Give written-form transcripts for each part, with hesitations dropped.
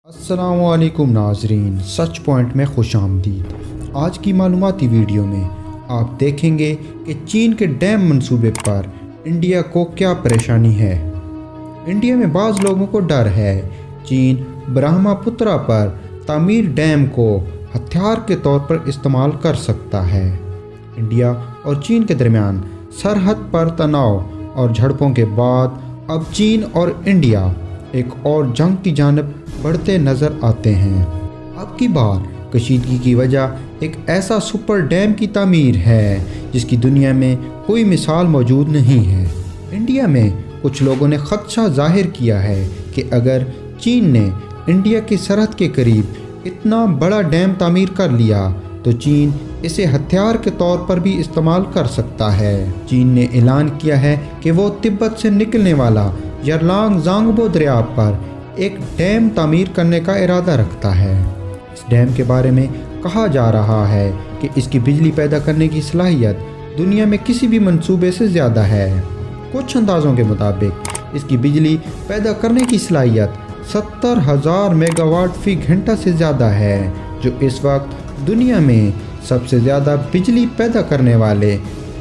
अस्सलाम वालेकुम नाजरीन, सच पॉइंट में खुश आमदीद। आज की मालूमाती वीडियो में आप देखेंगे कि चीन के डैम मंसूबे पर इंडिया को क्या परेशानी है। इंडिया में बाज़ लोगों को डर है चीन ब्रह्मपुत्रा पर तामीर डैम को हथियार के तौर पर इस्तेमाल कर सकता है। इंडिया और चीन के दरमियान सरहद पर तनाव और झड़पों के बाद अब चीन और इंडिया एक और जंग की जानिब बढ़ते नज़र आते हैं। अब की बार कशीदगी की वजह एक ऐसा सुपर डैम की तामीर है जिसकी दुनिया में कोई मिसाल मौजूद नहीं है। इंडिया में कुछ लोगों ने खदशा जाहिर किया है कि अगर चीन ने इंडिया की सरहद के करीब इतना बड़ा डैम तामीर कर लिया तो चीन इसे हथियार के तौर पर भी इस्तेमाल कर सकता है। चीन ने ऐलान किया है कि वो तिब्बत से निकलने वाला यरलांग ज़ांगबो दरिया पर एक डैम तामीर करने का इरादा रखता है। इस डैम के बारे में कहा जा रहा है कि इसकी बिजली पैदा करने की सलाहियत दुनिया में किसी भी मंसूबे से ज़्यादा है। कुछ अंदाज़ों के मुताबिक इसकी बिजली पैदा करने की सलाहियत 70,000 मेगावाट फी घंटा से ज़्यादा है, जो इस वक्त दुनिया में सबसे ज़्यादा बिजली पैदा करने वाले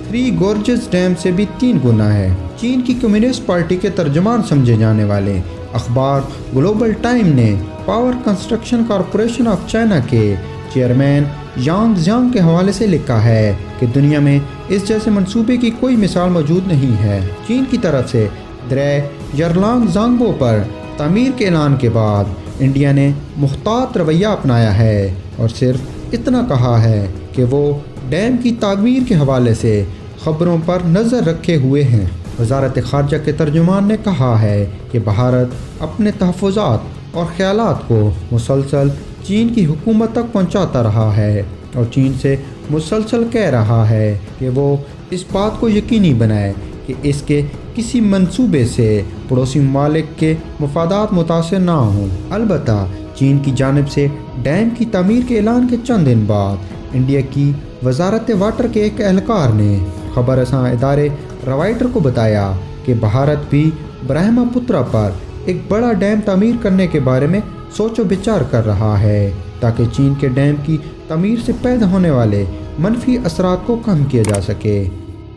थ्री गॉर्जेस डैम से भी 3 गुना है। चीन की कम्युनिस्ट पार्टी के तर्जुमान समझे जाने वाले अखबार ग्लोबल टाइम ने power construction corporation of China के चेयरमैन यांग ज़ियांग के हवाले से लिखा है कि दुनिया में इस जैसे मंसूबे की कोई मिसाल मौजूद नहीं है। चीन की तरफ से दरिया यरलांग ज़ांगबो पर तामीर के ऐलान के बाद इंडिया ने मुख्तात रवैया अपनाया है और सिर्फ इतना कहा है कि वो डैम की तामीर के हवाले से खबरों पर नज़र रखे हुए हैं। वज़ारत ख़ारजा के तर्जुमान ने कहा है कि भारत अपने तहफ़्फ़ुज़ात और ख़यालात को मुसलसल चीन की हुकूमत तक पहुंचाता रहा है और चीन से मुसलसल कह रहा है कि वो इस बात को यकीनी बनाए कि इसके किसी मंसूबे से पड़ोसी ममालिक के मफादात मुतासर ना हों। अलबत्ता चीन की जानिब से डैम की तामीर के ऐलान के चंद दिन बाद इंडिया की वज़ारत वाटर के एक एहलकार ने खबर रसां इदारे रॉयटर्स को बताया कि भारत भी ब्रह्मपुत्रा पर एक बड़ा डैम तामीर करने के बारे में सोचो विचार कर रहा है ताकि चीन के डैम की तामीर से पैदा होने वाले मनफी असरात को कम किया जा सके।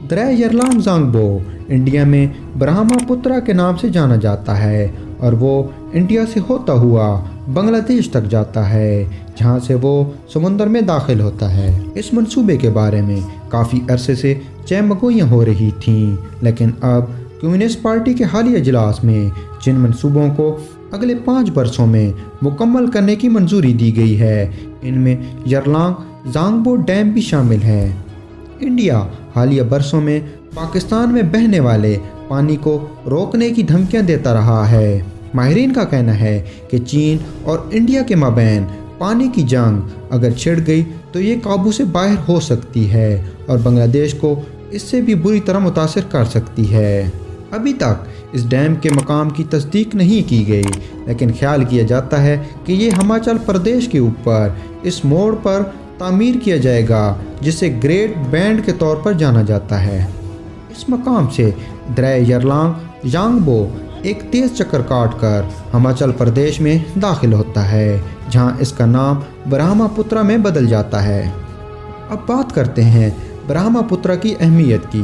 दरिया यरलांग ज़ांगबो इंडिया में ब्रह्मपुत्रा के नाम से जाना जाता है और वो इंडिया से होता हुआ बांग्लादेश तक जाता है, जहाँ से वो समुंदर में दाखिल होता है। इस मंसूबे के बारे में काफ़ी अरसे से चहमगोइयाँ हो रही थीं, लेकिन अब कम्युनिस्ट पार्टी के हालिया इजलास में जिन मंसूबों को अगले 5 वर्षों में मुकम्मल करने की मंजूरी दी गई है, इनमें यरलांग ज़ांगबो डैम भी शामिल है। इंडिया हालिया बरसों में पाकिस्तान में बहने वाले पानी को रोकने की धमकियां देता रहा है। माहिरीन का कहना है कि चीन और इंडिया के माबैन पानी की जंग अगर छिड़ गई तो ये काबू से बाहर हो सकती है और बांग्लादेश को इससे भी बुरी तरह मुतासिर कर सकती है। अभी तक इस डैम के मकाम की तस्दीक नहीं की गई, लेकिन ख्याल किया जाता है कि ये हिमाचल प्रदेश के ऊपर इस मोड़ पर तामीर किया जाएगा जिसे ग्रेट बैंड के तौर पर जाना जाता है। इस मकाम से दरिया यरलांग ज़ांगबो एक तेज़ चक्कर काट कर हिमाचल प्रदेश में दाखिल होता है, जहां इसका नाम ब्रह्मपुत्रा में बदल जाता है। अब बात करते हैं ब्रह्मपुत्रा की अहमियत की।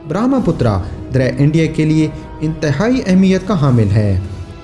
ब्रह्मपुत्रा दरिया इंडिया के लिए इंतहाई अहमियत का हामिल है।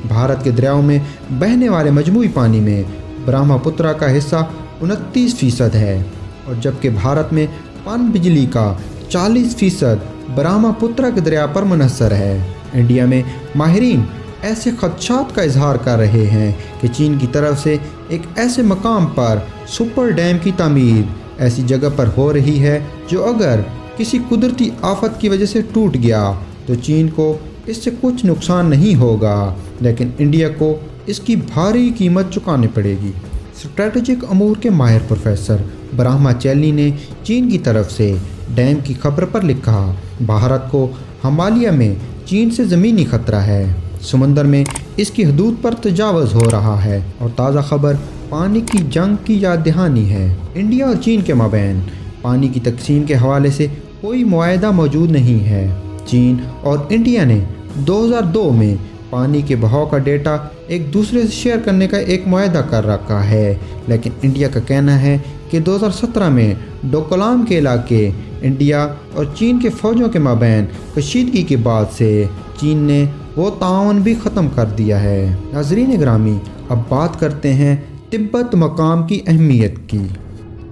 भारत के दरियाओं में बहने वाले मजमूई पानी में ब्रह्मपुत्रा का हिस्सा 29% है और जबकि भारत में पन बिजली का 40% ब्रह्मपुत्रा के दरिया पर मुनहसर है। इंडिया में माहिरीन ऐसे खदशात का इजहार कर रहे हैं कि चीन की तरफ से एक ऐसे मकाम पर सुपर डैम की तामीर ऐसी जगह पर हो रही है जो अगर किसी कुदरती आफत की वजह से टूट गया तो चीन को इससे कुछ नुकसान नहीं होगा, लेकिन इंडिया को इसकी भारी कीमत चुकानी पड़ेगी। स्ट्रेटजिक अमूर के माहिर प्रोफेसर ब्रह्मा चैली ने चीन की तरफ से डैम की खबर पर लिखा, भारत को हिमालय में चीन से ज़मीनी ख़तरा है, समंदर में इसकी हदूद पर तजावज़ हो रहा है और ताज़ा खबर पानी की जंग की याद दहानी है। इंडिया और चीन के माबैन पानी की तकसीम के हवाले से कोई मुआहदा मौजूद नहीं है। चीन और इंडिया ने 2002 में पानी के बहाव का डेटा एक दूसरे से शेयर करने का एक मुआहदा कर रखा है, लेकिन इंडिया का कहना है कि 2017 में डोकलाम के इलाके इंडिया और चीन के फ़ौजों के माबैन कशीदगी के बाद से चीन ने वो ताउन भी ख़त्म कर दिया है। नाज़रीन ग्रामी, अब बात करते हैं तिब्बत मकाम की अहमियत की।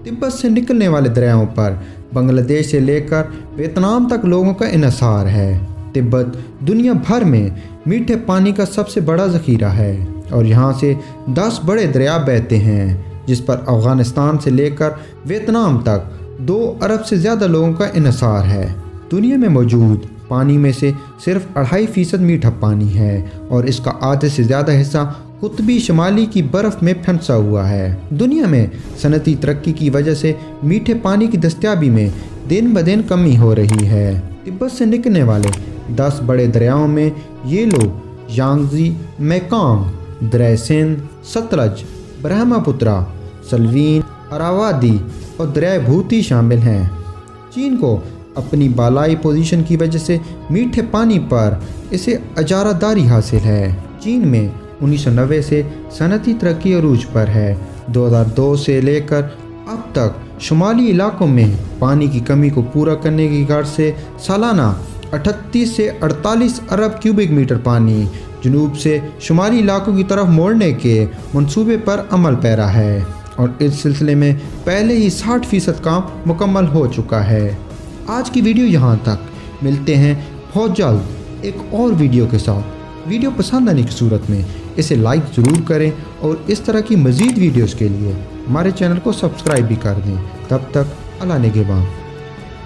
तिब्बत से निकलने वाले दरियाओं पर बांग्लादेश से लेकर वियतनाम तक लोगों का इन्हिसार है। तिब्बत दुनिया भर में मीठे पानी का सबसे बड़ा ज़ख़ीरा है और यहाँ से 10 बड़े दरिया बहते हैं, जिस पर अफ़गानिस्तान से लेकर वियतनाम तक 2 अरब से ज़्यादा लोगों का इन्हिसार है। दुनिया में मौजूद पानी में से सिर्फ 2.5% मीठा पानी है और इसका आधे से ज़्यादा हिस्सा कुतबी शुमाली की बर्फ़ में फंसा हुआ है। दुनिया में सनती तरक्की की वजह से मीठे पानी की दस्तयाबी में दिन ब दिन कमी हो रही है। तिब्बत से निकलने वाले 10 बड़े दरियाओं में ये लोग यांगजी, मेकांग, दरिया सिंध, सतलज, ब्रह्मपुत्रा, सलवीन, अरावादी और दरिया भूती शामिल हैं। चीन को अपनी बालाई पोजीशन की वजह से मीठे पानी पर इसे इजारादारी हासिल है। चीन में 1990 से सनती तरक्की अरूज पर है। 2002 से लेकर अब तक शुमाली इलाकों में पानी की कमी को पूरा करने की गर्ज से सालाना 38 से 48 अरब क्यूबिक मीटर पानी जनूब से शुमाली इलाकों की तरफ मोड़ने के मंसूबे पर अमल पैरा है और इस सिलसिले में पहले ही 60% काम मुकम्मल हो चुका है। आज की वीडियो यहाँ तक। मिलते हैं बहुत जल्द एक और वीडियो के साथ। वीडियो पसंद आने की सूरत में इसे लाइक ज़रूर करें और इस तरह की मज़ीद वीडियोज़ के लिए हमारे चैनल को सब्सक्राइब भी कर दें। तब तक अल्लाह निगहबान।